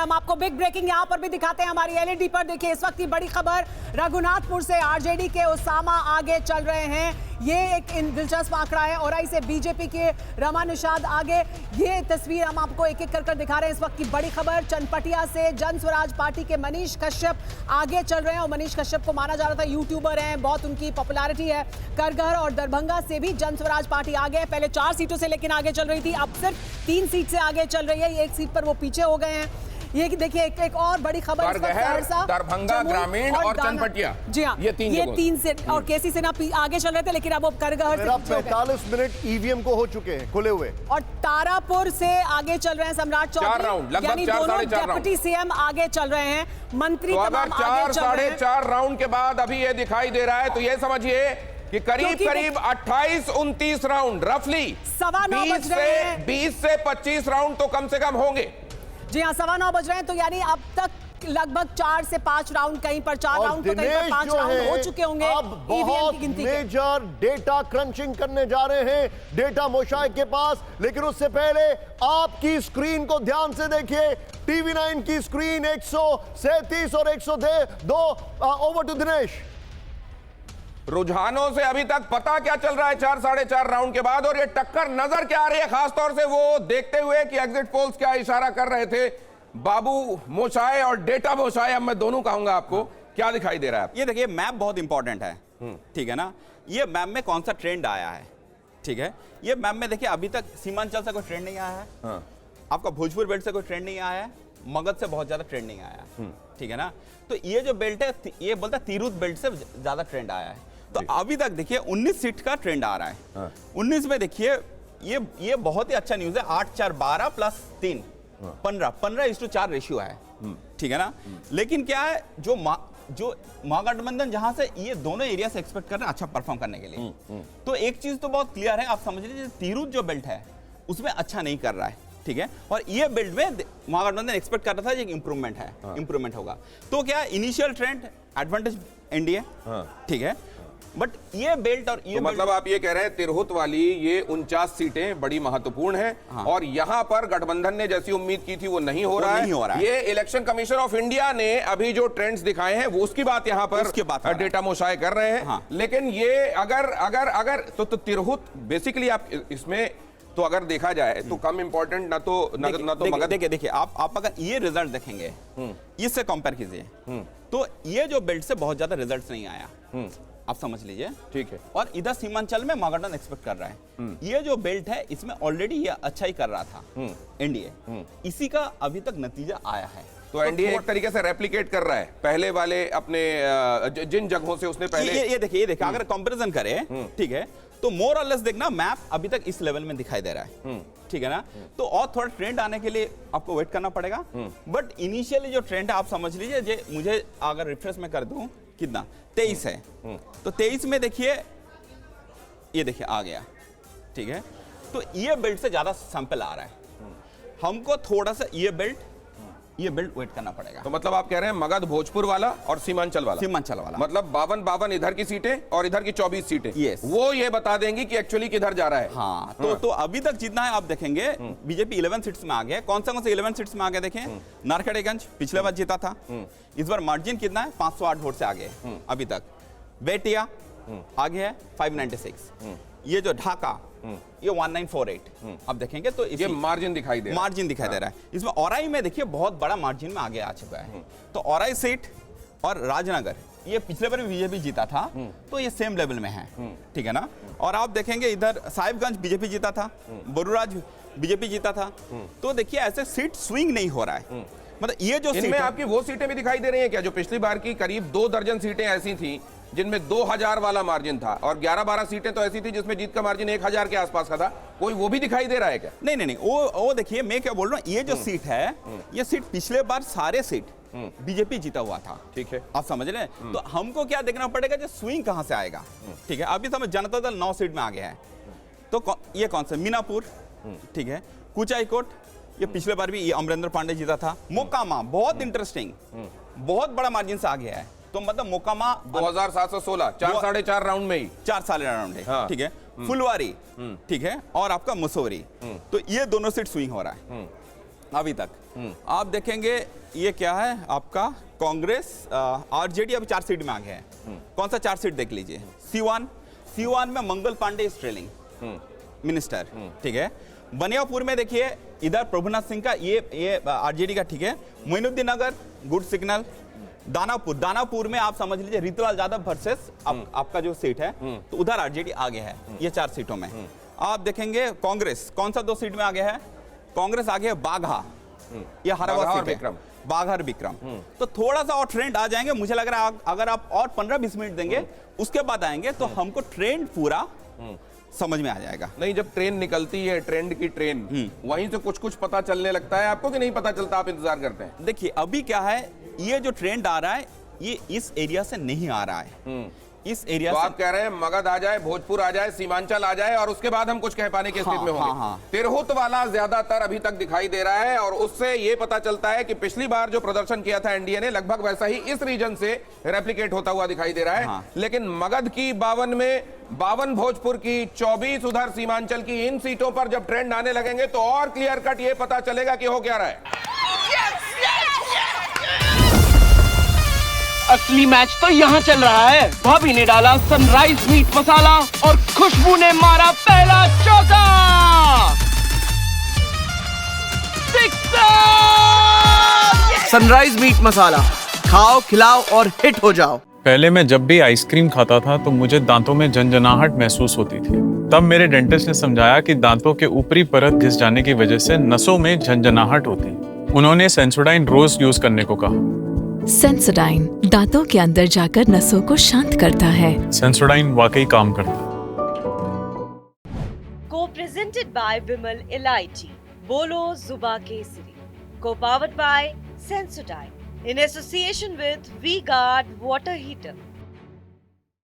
हम आपको big breaking यहां पर भी दिखाते हैं हमारी एलईडी पर। देखिए इस वक्त की बड़ी खबर, रघुनाथपुर से आरजेडी के उसामा आगे चल रहे हैं। ये एक दिलचस्प आंकड़ा है। औराई से बीजेपी के रमा निषाद आगे। ये तस्वीर हम आपको एक एक कर दिखा रहे हैं। इस वक्त की बड़ी खबर, चनपटिया से जन स्वराज पार्टी के मनीष कश्यप आगे चल रहे हैं। और मनीष कश्यप को माना जा रहा था यूट्यूबर हैं, बहुत उनकी पॉपुलैरिटी है। करगहर और दरभंगा से भी जन स्वराज पार्टी आगे है। पहले 4 सीटों से लेकिन आगे चल रही थी, अब सिर्फ 3 सीट से आगे चल रही है। एक सीट पर वो पीछे हो गए हैं। ये देखिए एक और बड़ी खबर, दरभंगा ग्रामीण और चनपटिया, जी हाँ, ये 3 से और केसी सिन्हा आगे चल रहे थे, लेकिन अब वो करगहर से 45 मिनट ईवीएम को हो चुके हैं खुले हुए। और तारापुर से आगे चल रहे हैं सम्राट चौधरी, यानी दोनों डिप्टी सीएम आगे चल रहे हैं। मंत्री तो अगर 4-4.5 राउंड के बाद अभी ये दिखाई दे रहा है तो ये समझिए कि करीब 28-29 राउंड, रफली 20 से 25 राउंड तो कम से कम होंगे। जी हाँ, 9:15 बज रहे हैं। तो यानी अब तक लगभग 4 से 5 राउंड, कहीं पर 4 राउंड तो कहीं पर 5 राउंड हो चुके होंगे। अब बहुत मेजर डेटा क्रंचिंग करने जा रहे हैं डेटा मोशाइक के पास। लेकिन उससे पहले आपकी स्क्रीन को ध्यान से देखिए। TV9 की स्क्रीन 137 और 102। Over to Dinesh. रुझानों से अभी तक पता क्या चल रहा है 4-4.5 राउंड के बाद, और ये टक्कर नजर क्या आ रही है, खासतौर से वो देखते हुए कि एग्जिट पोल्स क्या इशारा कर रहे थे। बाबू मोशाय और डेटा मोशाय, अब मैं दोनों कहूंगा आपको, क्या दिखाई दे रहा है? ये देखिए मैप बहुत इंपॉर्टेंट है, ठीक है ना। ये मैप में कौन सा ट्रेंड आया है, ठीक है। ये मैप में देखिए अभी तक सीमांचल से कोई ट्रेंड नहीं आया है, हाँ। आपका भोजपुर बेल्ट से कोई ट्रेंड नहीं आया है, मगध से बहुत ज्यादा ट्रेंड नहीं आया है, ठीक है ना। तो ये जो बेल्ट है, ये बोलता है तिरहुत बेल्ट से ज्यादा ट्रेंड आया है। तो अभी तक देखिए 19 सीट का ट्रेंड आ रहा है, हाँ। 19 में देखिए ये बहुत ही अच्छा न्यूज है। 8-4-12 प्लस 3 15:4 रेशियो है, ठीक है ना। लेकिन क्या है, जो महागठबंधन जहां से ये दोनों एरिया से एक्सपेक्ट कर रहे हैं अच्छा परफॉर्म करने के लिए, तो एक चीज तो बहुत क्लियर है, आप समझ लीजिए तिरहुत जो बेल्ट है उसमें अच्छा नहीं कर रहा है, ठीक है। और ये बेल्ट में महागठबंधन एक्सपेक्ट कर रहा था एक इंप्रूवमेंट है, इंप्रूवमेंट होगा। तो क्या इनिशियल ट्रेंड एडवांटेज एनडीए, ठीक है। बट ये बेल्ट और ये तो मतलब आप ये कह रहे हैं तिरहुत वाली ये 49 सीटें बड़ी महत्वपूर्ण हैं, हाँ। और यहां पर गठबंधन ने जैसी उम्मीद की थी वो नहीं हो रहा है। ये इलेक्शन कमीशन ऑफ इंडिया ने अभी जो ट्रेंड्स दिखाए हैं वो उसकी बात यहां पर डेटा मोशाय कर रहे हैं, हाँ। लेकिन ये अगर तो तिरहुत बेसिकली आप इसमें तो अगर देखा जाए तो कम इंपॉर्टेंट ना तो मगध। देखिए आप अगर ये रिजल्ट देखेंगे, इससे कंपेयर कीजिए, तो ये जो बेल्ट से बहुत ज्यादा रिजल्ट नहीं आया, आप समझ लीजिए, ठीक है। और इधर सीमांचल में महागठबंधन एक्सपेक्ट कर रहा है। ये जो बेल्ट है इसमें ऑलरेडी ये अच्छा ही कर रहा था एनडीए, इसी का अभी तक नतीजा आया है। तो एनडीए एक तरीके से रेप्लिकेट कर रहा है पहले वाले अपने जिन जगहों से उसने पहले। ये देखिए अगर कंपैरिजन करें, ठीक है, तो मोर और लेस देखना मैप अभी तक इस लेवल में दिखाई दे रहा है, ठीक है ना। तो और थोड़ा ट्रेंड आने के लिए आपको वेट करना पड़ेगा। बट इनिशियली जो ट्रेंड है आप समझ लीजिए, मुझे अगर रिफ्रेश में कर दूं कितना 23 है, तो 23 में देखिए ये देखिए आ गया, ठीक है। तो ये बेल्ट से ज्यादा सैंपल आ रहा है, हमको थोड़ा सा ये बेल्ट वेट करना पड़ेगा। तो मतलब आप कह रहे हैं मगध भोजपुर वाला और सीमांचल वाला मतलब 52 इधर की सीटें और इधर की 24 सीटें, yes। वो ये बता देंगी कि एक्चुअली किधर जा रहा है। हाँ, तो अभी तक जितना है आप देखेंगे, बीजेपी 11 सीट्स में आ गया। कौन से 11 सीट्स में आ गया देखें, नारकड़ेगंज पिछले बार जीता था, इस बार मार्जिन कितना है 508 वोट से आगे अभी तक। बेटिया आगे है 596, ये जो ढाका ये 1948 अब देखेंगे तो ये मार्जिन दिखाई दे रहा है। इसमें औराई में देखिए बहुत बड़ा मार्जिन में आगे आ चुका है। तो औराई सीट और राजनगर ये पिछले बार भी बीजेपी जीता था, तो ये सेम लेवल में है, ठीक है ना। और आप देखेंगे इधर साहिबगंज बीजेपी जीता था, बरूराज बीजेपी जीता था। तो देखिए ऐसे सीट स्विंग नहीं हो रहा है। मतलब ये जो इनमें आपकी वो सीटें भी दिखाई दे रही हैं क्या जो पिछली बार की करीब 2 दर्जन सीटें ऐसी थी जिनमें 2000 वाला मार्जिन था, और 11-12 सीटें तो ऐसी थी जिसमें जीत का मार्जिन 1000 के आसपास का था, कोई वो भी दिखाई दे रहा है क्या? नहीं, वो देखिए मैं क्या बोल रहा हूँ, ये जो सीट है, ये सीट पिछले बार सारे सीट बीजेपी जीता हुआ था, ठीक है, आप समझ रहे हैं। तो हमको क्या देखना पड़ेगा जो स्विंग कहां से आएगा, ठीक है। अभी समझ जनता दल 9 सीट में आ गया है, तो ये कौन सा मीनापुर, ठीक है, कुचाईकोट ये पिछले बार भी ये अमरेंद्र पांडे जीता था। मोकामा बहुत इंटरेस्टिंग, बहुत बड़ा मार्जिन से आ गया है। तो मतलब मोकामा 2716 4-4.5 राउंड में ही 4 राउंड है, ठीक है। फुलवारी, ठीक है, और आपका मुसौरी, तो ये दोनों सीट स्विंग हो रहा है। अभी तक आप देखेंगे ये क्या है आपका कांग्रेस आरजेडी अभी 4 सीट में आगे है। कौन सा 4 सीट देख लीजिए। सीवान में Mangal Pandey is trailing minister, ठीक है। बनियापुर में देखिए इधर प्रभुनाथ सिंह का ये आरजेडी का, ठीक है। मोइनुद्दीन नगर गुड सिग्नल। दानापुर में आप समझ लीजिए रीतूलाल यादव वर्सेस आपका जो सीट है, तो उधर आरजेडी आगे है ये 4 सीटों में। आप देखेंगे कांग्रेस कौन सा 2 सीट में आगे है, कांग्रेस आगे है बाघा, ये हरावा सीट है, बाघा विक्रम। तो थोड़ा सा और ट्रेंड आ जाएंगे, मुझे लग रहा है अगर आप और 15-20 मिनट देंगे उसके बाद आएंगे तो हमको ट्रेंड पूरा समझ में आ जाएगा। नहीं, जब ट्रेन निकलती है, ट्रेंड की ट्रेन, वहीं से कुछ कुछ पता चलने लगता है आपको कि नहीं पता चलता, आप इंतजार करते हैं? देखिए अभी क्या है, ये जो ट्रेंड आ रहा है ये इस एरिया से नहीं आ रहा है। इस एरिया तो से आप कह रहे हैं मगध आ जाए, भोजपुर आ जाए, सीमांचल आ जाए और उसके बाद हम कुछ कह पाने की स्थिति में होंगे। तिरहुत वाला ज्यादातर अभी तक दिखाई दे रहा है और उससे ये पता चलता है कि पिछली बार जो प्रदर्शन किया था एनडीए ने, लगभग वैसा ही इस रीजन से रेप्लिकेट होता हुआ दिखाई दे रहा है। लेकिन मगध की 52 में 52, भोजपुर की 24, उधर सीमांचल की इन सीटों पर जब ट्रेंड आने लगेंगे तो और क्लियर कट ये पता चलेगा कि हो क्या रहा है। असली मैच तो यहाँ चल रहा है। भाभी ने डाला सनराइज मीट मसाला और खुशबू ने मारा पहला चौका। सनराइज मीट मसाला, खाओ खिलाओ और हिट हो जाओ। पहले मैं जब भी आइसक्रीम खाता था तो मुझे दांतों में झंझनाहट महसूस होती थी। तब मेरे डेंटिस्ट ने समझाया कि दांतों के ऊपरी परत घिस जाने की वजह से नसों में झंझनाहट होती है। उन्होंने सेंसोडाइन रोज यूज करने को कहा। सेंसोडाइन दांतों के अंदर जाकर नसों को शांत करता है। सेंसोडाइन वाकई काम करता है। Co-presented by Vimal Elaichi, Bolo Zuba Kesari. Co-powered by Sensodyne in association with V-Guard Water Heater.